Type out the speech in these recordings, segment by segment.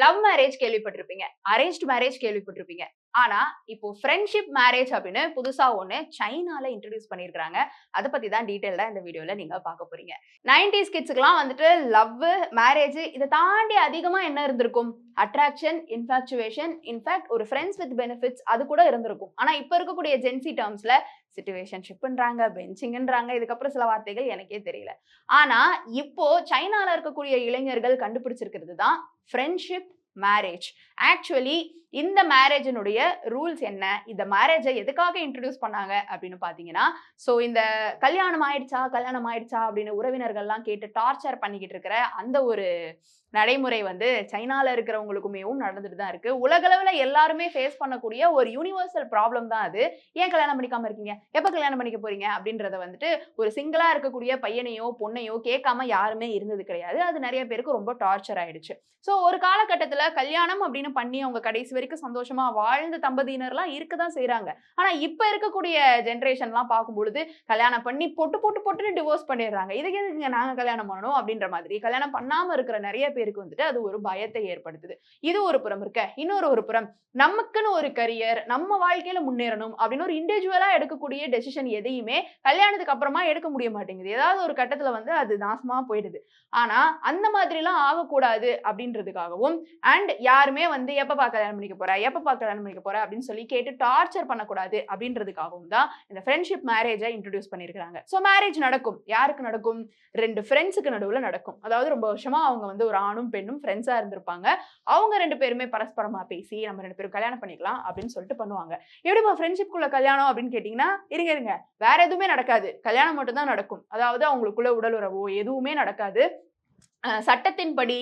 Love marriage கேள்விப்பட்டிருப்பீங்க, arranged marriage கேள்விப்பட்டிருப்பீங்க. ஆனா இப்போ ஃப்ரெண்ட்ஷிப் மேரேஜ் அப்படின்னு புதுசா ஒண்ணு சைனால இன்ட்ரோடியூஸ் பண்ணியிருக்காங்க. அத பத்தி தான் டீடைல்டா இந்த வீடியோல நீங்க பார்க்க போறீங்க. 90s கிட்ஸ்க்குலாம் வந்துட்டு லவ், மேரேஜ் இத தாண்டி அதிகமா என்ன இருந்திருக்கும்? அட்ராக்ஷன், இன்ஃபாக்சுவேஷன், இன்ஃபாக்ட் ஒரு ஃப்ரெண்ட்ஸ் வித் பெனிஃபிட்ஸ் அது கூட இருந்திருக்கும். ஆனா இப்ப இருக்கக்கூடிய ஜென்சி டெர்ம்ஸ்ல சிச்சுவேஷன்ஷிப்ன்றாங்க, பெஞ்சிங்ன்றாங்க. இதுக்கப்புறம் சில வார்த்தைகள் எனக்கே தெரியல. ஆனா இப்போ சைனால இருக்கக்கூடிய இளைஞர்கள் கண்டுபிடிச்சிருக்கிறது தான் ஃப்ரெண்ட்ஷிப் மேரேஜ். ஆக்சுவலி இந்த மேரேஜினுடைய ரூல்ஸ் என்ன? இந்த மேரேஜை எதுக்காக இன்ட்ரோடியூஸ் பண்ணாங்க அப்படின்னு பாத்தீங்கன்னா, சோ இந்த கல்யாணம் ஆயிடுச்சா அப்படின்னு உறவினர்கள்லாம் கேட்டு டார்ச்சர் பண்ணிக்கிட்டு இருக்கிற அந்த ஒரு நடைமுறை வந்து சைனால இருக்கிறவங்களுக்குமேவும் நடந்துட்டு தான் இருக்கு. உலகளவுல எல்லாருமே ஃபேஸ் பண்ணக்கூடிய ஒரு யூனிவர்சல் ப்ராப்ளம் தான் அது. ஏன் கல்யாணம் பண்ணிக்காம இருக்கீங்க? எப்ப கல்யாணம் பண்ணிக்க போறீங்க? அப்படின்றத வந்துட்டு ஒரு சிங்கிளா இருக்கக்கூடிய பையனையோ, பொண்ணையோ கேட்காம யாருமே இருந்தது கிடையாது. அது நெறைய பேருக்கு ரொம்ப டார்ச்சர் ஆயிடுச்சு. சோ ஒரு காலகட்டத்துல கல்யாணம் அப்படின்னு பண்ணி அவங்க கடைசி வரைக்கும் சந்தோஷமா வாழ்ந்த தம்பதியினர்லாம் இருக்க தான் செய்றாங்க. ஆனா இப்ப இருக்கக்கூடிய ஜெனரேஷன்லாம் பார்க்கும்பொழுது கல்யாணம் பண்ணி பொட்டுன்னு டிவோர்ஸ் பண்ணிடுறாங்க. இதுக்கு எதுக்குங்க நாங்க கல்யாணம் பண்ணணும் அப்படின்ற மாதிரி கல்யாணம் பண்ணாம இருக்கிற நெறைய பேருக்கு வந்துட்டு அது ஒரு பயத்தை ஏற்படுத்துது. இது ஒரு புறம் இருக்க. இன்னொரு ஒரு புறம் நமக்குன்னு ஒரு கரியர், நம்ம வாழ்க்கையில முன்னேறணும் அப்படின்னு ஒரு இண்டிவிஜுவலா எடுக்கக்கூடிய டெசிஷன் எதையுமே கல்யாணத்துக்கு அப்புறமா எடுக்க முடிய மாட்டேங்குது. ஏதாவது ஒரு கட்டத்துல வந்து அது நாசமா போயிடுது. ஆனா அந்த மாதிரிலாம் ஆகக்கூடாது அப்படின்றதுக்காகவும் அண்ட் யாருமே வந்து எப்பப்பா கல்யாணம் பண்ணிக்க போற? எப்பப்பா கல்யாணம் பண்ணிக்க போற? அப்படின்னு சொல்லி கேட்டு டார்ச்சர் பண்ணக்கூடாது அப்படின்றதுக்காகவும் தான் இந்த ஃப்ரெண்ட்ஷிப் மேரேஜை இன்ட்ரோடியூஸ் பண்ணியிருக்காங்க. சோ மேரேஜ் நடக்கும். யாருக்கு நடக்கும்? 2 ஃப்ரெண்ட்ஸ்க்கு நடுவுல நடக்கும். அதாவது ரொம்ப வருஷமா அவங்க வந்து ஒரு ஆணும், பெண்ணும் ஃப்ரெண்ட்ஸா இருந்திருப்பாங்க. அவங்க 2 பேருமே பரஸ்பரமா பேசி நம்ம 2 பேரும் கல்யாணம் பண்ணிக்கலாம் அப்படின்னு சொல்லிட்டு பண்ணுவாங்க. எப்படிப்பா ஃப்ரெண்ட்ஷிப்குள்ள கல்யாணம் அப்படின்னு கேட்டீங்கன்னா, இருங்க. வேற எதுவுமே நடக்காது. கல்யாணம் மட்டும் தான் நடக்கும். அதாவது அவங்களுக்குள்ள உடல் உறவோ எதுவுமே நடக்காது. சட்டத்தின்படி,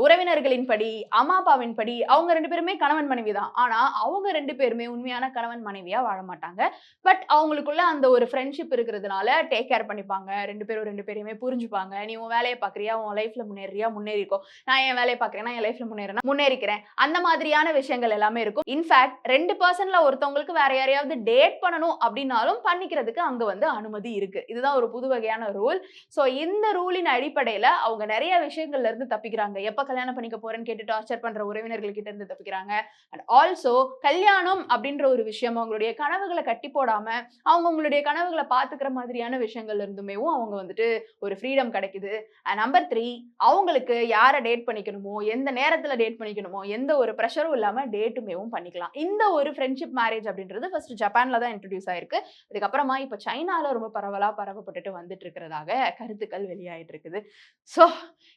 உறவினர்களின்படி, அம்மா அப்பாவின்படி அவங்க 2 பேருமே கணவன் மனைவி தான். ஆனா அவங்க 2 பேருமே உண்மையான கணவன் மனைவியா வாழ மாட்டாங்க. பட் அவங்களுக்குள்ள அந்த ஒரு ஃப்ரெண்ட்ஷிப் இருக்கிறதுனால டேக் கேர் பண்ணிப்பாங்க. 2 பேரும் 2 பேரையுமே புரிஞ்சுப்பாங்க. நீ உன் வேலைய பார்க்குறியா? உன் லைஃப்ல முன்னேறுறியா? முன்னேறிக்கோ. நான் என் வேலைய பார்க்குறேன். நான் என் லைஃப்ல முன்னேறுறேன்னா முன்னேறிக்கிறேன். அந்த மாதிரியான விஷயங்கள் எல்லாமே இருக்கும். இன்ஃபாக்ட் 2 பெர்சன்ல ஒருத்தவங்களுக்கு வேற யாரையாவது டேட் பண்ணணும் அப்படின்னாலும் பண்ணிக்கிறதுக்கு அங்க வந்து அனுமதி இருக்கு. இதுதான் ஒரு புது வகையான ரூல். சோ இந்த ரூலின் அடிப்படையில அவங்க நெறைய விஷயங்கள்ல இருந்து தப்பிக்கிறாங்க. எப்ப கல்யாணம் பண்ணிக்க போறேன்னு கேட்டு டார்ச்சர் பண்ற உறவினர்கள் கிட்ட இருந்து தப்பிக்கிறாங்க. அண்ட் ஆல்சோ கல்யாணம் அப்படின்ற ஒரு விஷயம் அவங்களுடைய கனவுகள கட்டி போடாம, அவங்க உங்களுடைய கனவுகள பார்த்துக்கிற மாதிரியான விஷயங்கள்ல இருந்துமேவும் அவங்க வந்துட்டு ஒரு ஃப்ரீடம் கிடைக்குது. நம்பர் 3 அவங்களுக்கு யார டேட் பண்ணிக்கணுமோ, எந்த நேரத்துல டேட் பண்ணிக்கணுமோ, எந்த ஒரு பிரஷரும் இல்லாம டேட்டுமேவும் பண்ணிக்கலாம். இந்த ஒரு ஃப்ரெண்ட்ஷிப் மேரேஜ் அப்படின்றது ஃபர்ஸ்ட் ஜப்பான்ல தான் இன்ட்ரோடியூஸ் ஆயிருக்கு. அதுக்கப்புறமா இப்ப சைனால ரொம்ப பரவலா பரவப்பட்டுட்டு வந்துட்டு இருக்கிறதாக கருத்துக்கள் வெளியாயிட்டு இருக்குது. சோ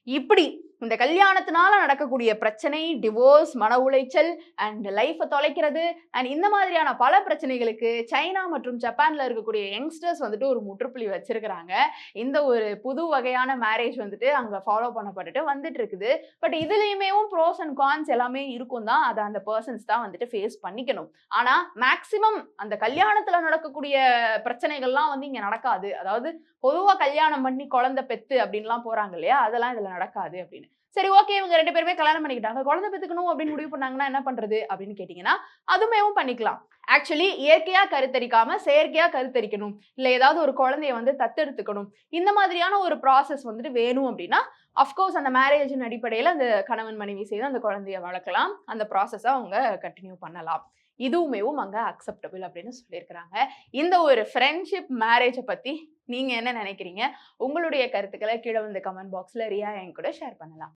இப்படி இந்த கல்யாணத்தினால நடக்கக்கூடிய பிரச்சனை, டிவோர்ஸ், மன உளைச்சல் அண்ட் லைஃப தொலைக்கிறது அண்ட் இந்த மாதிரியான பல பிரச்சனைகளுக்கு சைனா மற்றும் ஜப்பான்ல இருக்கக்கூடிய யங்ஸ்டர்ஸ் வந்துட்டு ஒரு முற்றுப்புள்ளி வச்சிருக்கிறாங்க. இந்த ஒரு புது வகையான மேரேஜ் வந்துட்டு அங்க ஃபாலோ பண்ணப்பட்டுட்டு வந்துட்டு இருக்குது. பட் இதுலயுமேவும் ப்ரோஸ் அண்ட் கான்ஸ் எல்லாமே இருக்கும் தான். அத அந்த பெர்சன்ஸ் தான் வந்துட்டு ஃபேஸ் பண்ணிக்கணும். ஆனா மேக்ஸிமம் அந்த கல்யாணத்துல நடக்கக்கூடிய பிரச்சனைகள்லாம் வந்து இங்க நடக்காது. அதாவது பொதுவா கல்யாணம் பண்ணி குழந்தை பெத்து அப்படின்லாம் போறாங்க இல்லையா? அதெல்லாம் இதுல நடக்காது அப்படின்னு. சரி ஓகே இவங்க 2 பேருமே கல்யாணம் பண்ணிக்கிட்டாங்க. குழந்தை பெத்துக்கணும் அப்படின்னு முடிவு பண்ணாங்கன்னா என்ன பண்றது? அப்படின்னு கேட்டீங்கன்னா, அதுமேவும் பண்ணிக்கலாம். ஆக்சுவலி இயற்கையா கருத்தரிக்காம செயற்கையா கருத்தரிக்கணும். இல்ல ஏதாவது ஒரு குழந்தைய வந்து தத்தெடுத்துக்கணும். இந்த மாதிரியான ஒரு ப்ராசஸ் வந்துட்டு வேணும் அப்படின்னா, அஃப்கோர்ஸ் அந்த மேரேஜின் அடிப்படையில அந்த கணவன் மனைவி சேர்ந்து அந்த குழந்தைய வளர்க்கலாம். அந்த ப்ராசஸ அவங்க கன்டின்யூ பண்ணலாம். இதுவுமேவும் அங்க அக்செப்டபிள் அப்படின்னு சொல்லியிருக்கிறாங்க. இந்த ஒரு ஃப்ரெண்ட்ஷிப் மேரேஜ பத்தி நீங்க என்ன நினைக்கிறீங்க? உங்களுடைய கருத்துக்கள கீழ வந்து கமெண்ட் பாக்ஸ்ல ரியா என் கூட ஷேர் பண்ணலாம்.